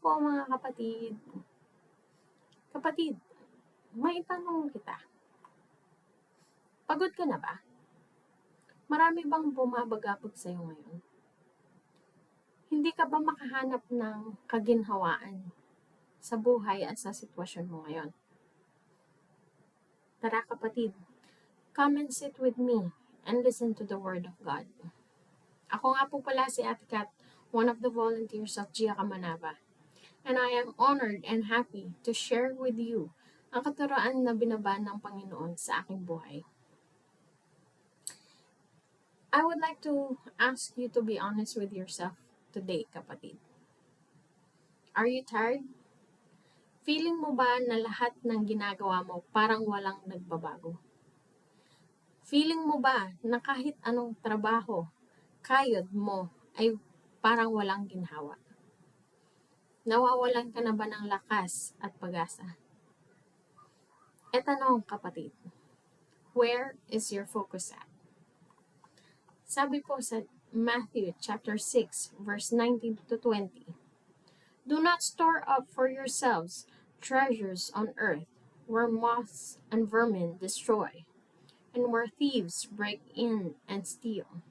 po mga kapatid. Kapatid, may tanong kita. Pagod ka na ba? Marami bang bumabagabag sa'yo ngayon? Hindi ka ba makahanap ng kaginhawaan sa buhay at sa sitwasyon mo ngayon? Tara kapatid, come and sit with me and listen to the Word of God. Ako nga po pala si Ate Kat, one of the volunteers of Gia Kamanava. And I am honored and happy to share with you ang katuroan na binabaan ng Panginoon sa aking buhay. I would like to ask you to be honest with yourself today, kapatid. Are you tired? Feeling mo ba na lahat ng ginagawa mo parang walang nagbabago? Feeling mo ba na kahit anong trabaho, kayod mo ay parang walang ginhawa? Nawawalan ka na ba ng lakas at pag-asa? E tanong, kapatid, where is your focus at? Sabi po sa Matthew chapter 6, verse 19 to 20, do not store up for yourselves treasures on earth, where moths and vermin destroy, and where thieves break in and steal.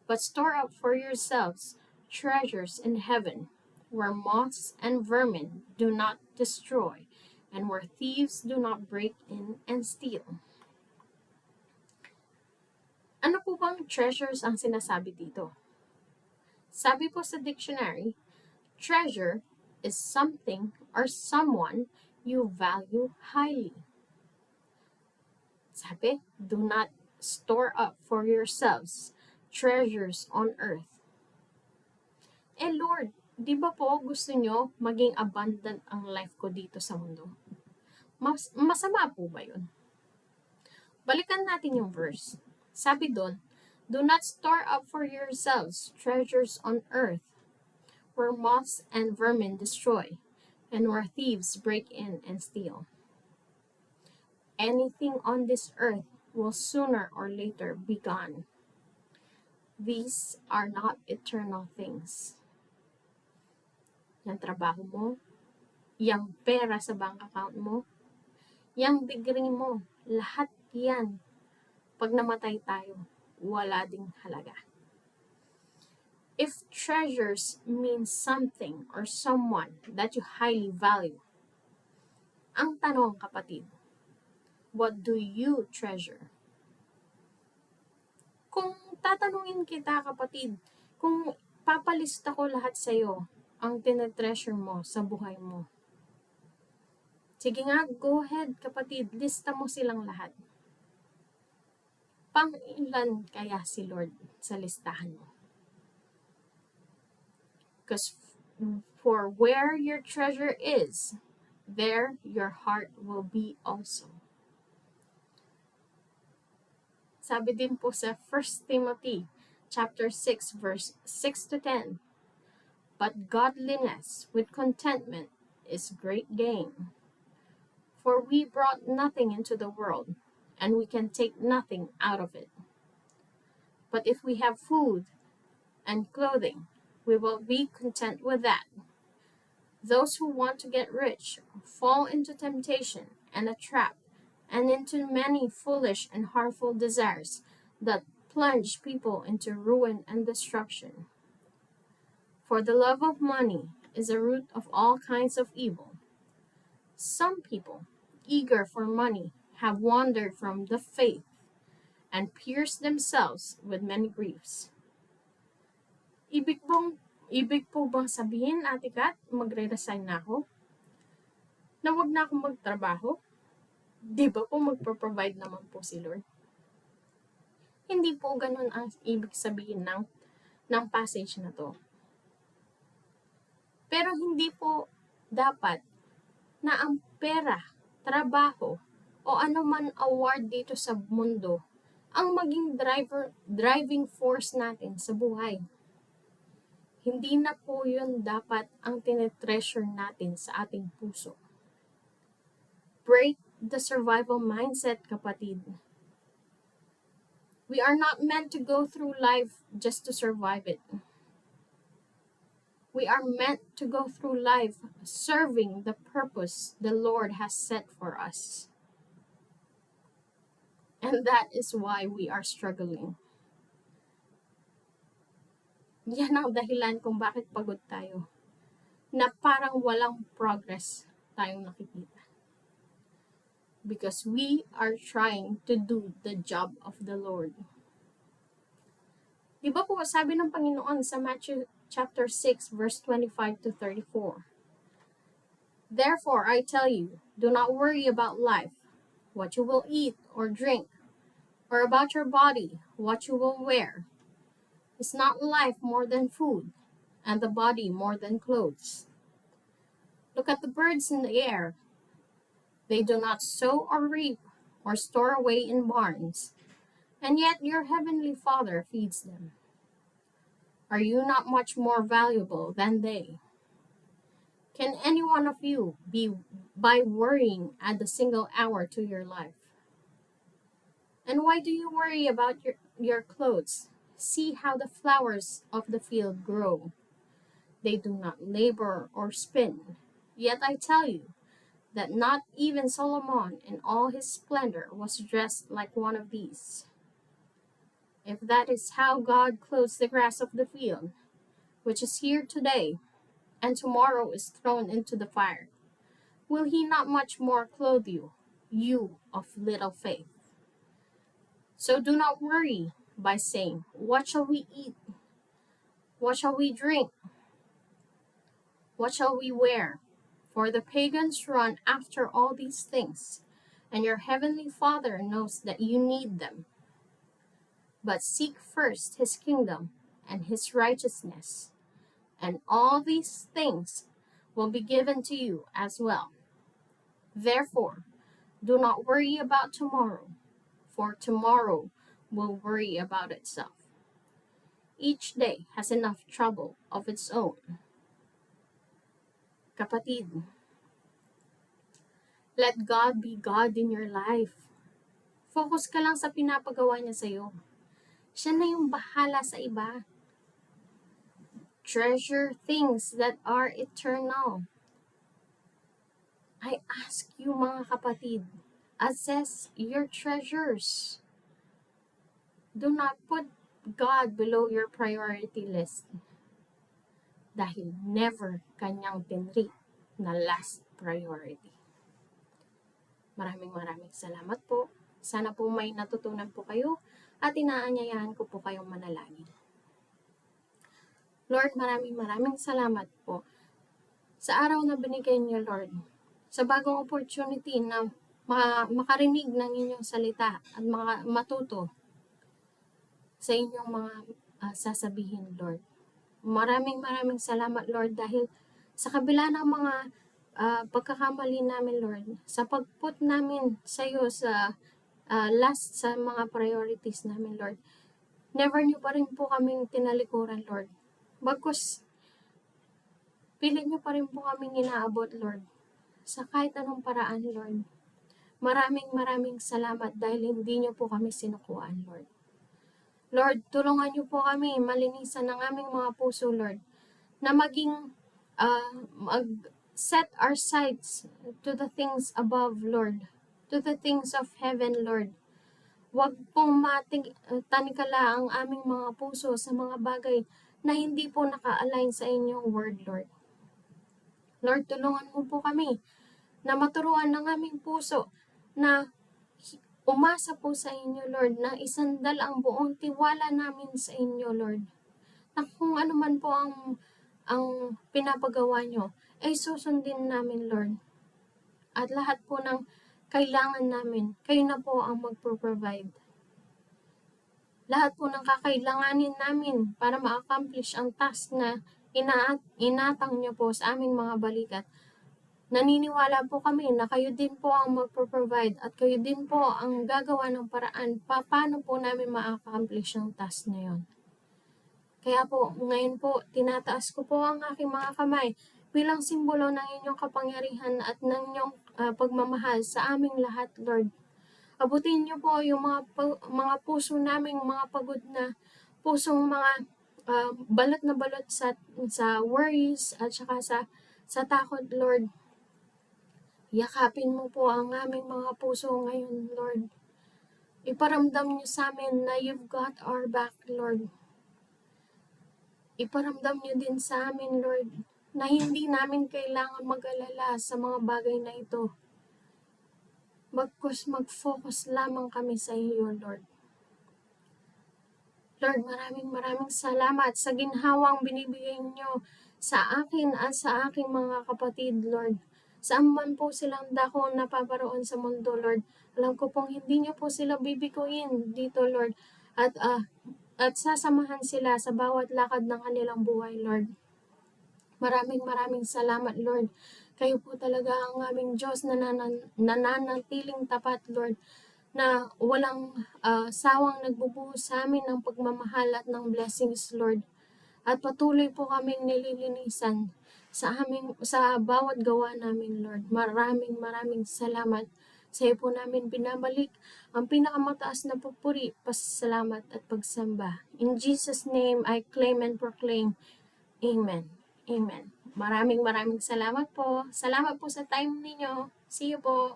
But store up for yourselves treasures in heaven, where moths and vermin do not destroy, and where thieves do not break in and steal. Ano po bang treasures ang sinasabi dito? Sabi po sa dictionary, treasure is something or someone you value highly. Sabi, do not store up for yourselves treasures on earth. Eh Lord, di ba po gusto nyo maging abundant ang life ko dito sa mundo? Masama po ba yun? Balikan natin yung verse. Sabi doon, do not store up for yourselves treasures on earth, where moths and vermin destroy, and where thieves break in and steal. Anything on this earth will sooner or later be gone. These are not eternal things. Yang trabaho mo, yang pera sa bank account mo, yang degree mo, lahat yan. Pag namatay tayo, wala ding halaga. If treasures mean something or someone that you highly value, ang tanong, kapatid, what do you treasure? Kung tatanungin kita, kapatid, kung papalista ko lahat sa'yo, ang tinetreasure mo sa buhay mo. Sige nga, go ahead, kapatid, lista mo silang lahat. Pang-ilan kaya si Lord sa listahan mo? Because for where your treasure is, there your heart will be also. Sabi din po sa 1 Timothy chapter 6 verse 6 to 10, but godliness with contentment is great gain. For we brought nothing into the world, and we can take nothing out of it. But if we have food and clothing, we will be content with that. Those who want to get rich fall into temptation and a trap, and into many foolish and harmful desires that plunge people into ruin and destruction. For the love of money is a root of all kinds of evil. Some people, eager for money, have wandered from the faith and pierced themselves with many griefs. Ibig po bang sabihin, Ate Kat, magre-resign na ako? Na wag na akong magtrabaho? Di ba po magpo-provide naman po si Lord? Hindi po ganun ang ibig sabihin ng passage na to. Pero hindi po dapat na ang pera, trabaho, o anuman award dito sa mundo ang maging driving force natin sa buhay. Hindi na po yun dapat ang tinetreasure natin sa ating puso. Break the survival mindset, kapatid. We are not meant to go through life just to survive it. We are meant to go through life serving the purpose the Lord has set for us. And that is why we are struggling. Yan ang dahilan kung bakit pagod tayo. Na parang walang progress tayong nakikita. Because we are trying to do the job of the Lord. Di ba po sabi ng Panginoon sa Matthew chapter 6 verse 25 to 34? Therefore, I tell you, do not worry about life, what you will eat or drink, or about your body, what you will wear. Is not life more than food, and the body more than clothes? Look at the birds in the air. They do not sow or reap or store away in barns, and yet your heavenly Father feeds them. Are you not much more valuable than they? Can any one of you be by worrying add a single hour to your life? And why do you worry about your clothes? See how the flowers of the field grow. They do not labor or spin. Yet I tell you that not even Solomon in all his splendor was dressed like one of these. If that is how God clothes the grass of the field, which is here today, and tomorrow is thrown into the fire, will he not much more clothe you, you of little faith? So do not worry by saying, what shall we eat? What shall we drink? What shall we wear? For the pagans run after all these things, and your heavenly Father knows that you need them. But seek first his kingdom and his righteousness, and all these things will be given to you as well. Therefore, do not worry about tomorrow, for tomorrow will worry about itself. Each day has enough trouble of its own. Kapatid, let God be God in your life. Focus ka lang sa pinapagawa niya sa'yo. Siya na yung bahala sa iba. Treasure things that are eternal. I ask you mga kapatid, assess your treasures. Do not put God below your priority list. Dahil never kanyang tinreat na last priority. Maraming salamat po. Sana po may natutunan po kayo at inaanyayahan ko po kayong manalangin. Lord, maraming salamat po sa araw na binigay niyo, Lord, sa bagong opportunity na makarinig ng inyong salita at matuto sa inyong mga sasabihin, Lord. Maraming salamat, Lord, dahil sa kabila ng mga pagkakamali namin, Lord, sa pag-put namin sa iyo sa last sa mga priorities namin, Lord, never niyo pa rin po kaming tinalikuran, Lord. Bagkus, pilit niyo pa rin po kaming inaabot, Lord, sa kahit anong paraan, Lord. Maraming salamat dahil hindi niyo po kami sinukuan, Lord. Lord, tulungan niyo po kami malinisan ng aming mga puso, Lord, na maging set our sights to the things above, Lord, to the things of heaven, Lord. Huwag pong tanikala ang aming mga puso sa mga bagay na hindi po naka-align sa inyong word, Lord. Lord, tulungan mo po kami na maturuan ng aming puso na umasa po sa inyo, Lord, na isandal ang buong tiwala namin sa inyo, Lord. Na kung ano man po ang pinapagawa nyo, ay susundin namin, Lord. At lahat po ng kailangan namin, kayo na po ang magpo-provide. Lahat po ng kakailanganin namin para ma-accomplish ang task na inatang nyo po sa aming mga balikat. Naniniwala po kami na kayo din po ang magpo-provide at kayo din po ang gagawa ng paraan paano po namin ma-accomplish ang task na yon. Kaya po, ngayon po, tinataas ko po ang aking mga kamay bilang simbolo ng inyong kapangyarihan at ng inyong pagmamahal sa aming lahat, Lord. Abutin niyo po yung mga puso naming mga pagod na pusong mga balot na balot sa worries at saka sa takot, Lord. Yakapin mo po ang aming mga puso ngayon, Lord. Iparamdam niyo sa amin na you've got our back, Lord. Iparamdam niyo din sa amin, Lord, na hindi namin kailangan mag-alala sa mga bagay na ito. Mag-focus lamang kami sa iyo, Lord. Lord, maraming salamat sa ginhawang binibigay niyo sa akin at sa aking mga kapatid, Lord. Saan man po silang dako napaparoon sa mundo, Lord. Alam ko pong hindi niyo po sila bibiguin dito, Lord. At sasamahan sila sa bawat lakad ng kanilang buhay, Lord. Maraming salamat, Lord. Kayo po talaga ang aming Diyos na nananatiling tapat, Lord, na walang sawang nagbubuhos sa amin ng pagmamahal at ng blessings, Lord. At patuloy po kaming nililinisan sa bawat gawa namin, Lord. Maraming salamat. Sa iyo po namin binabalik ang pinakamataas na papuri, pasasalamat at pagsamba. In Jesus' name, I claim and proclaim. Amen. Amen. Maraming salamat po. Salamat po sa time ninyo. See you po.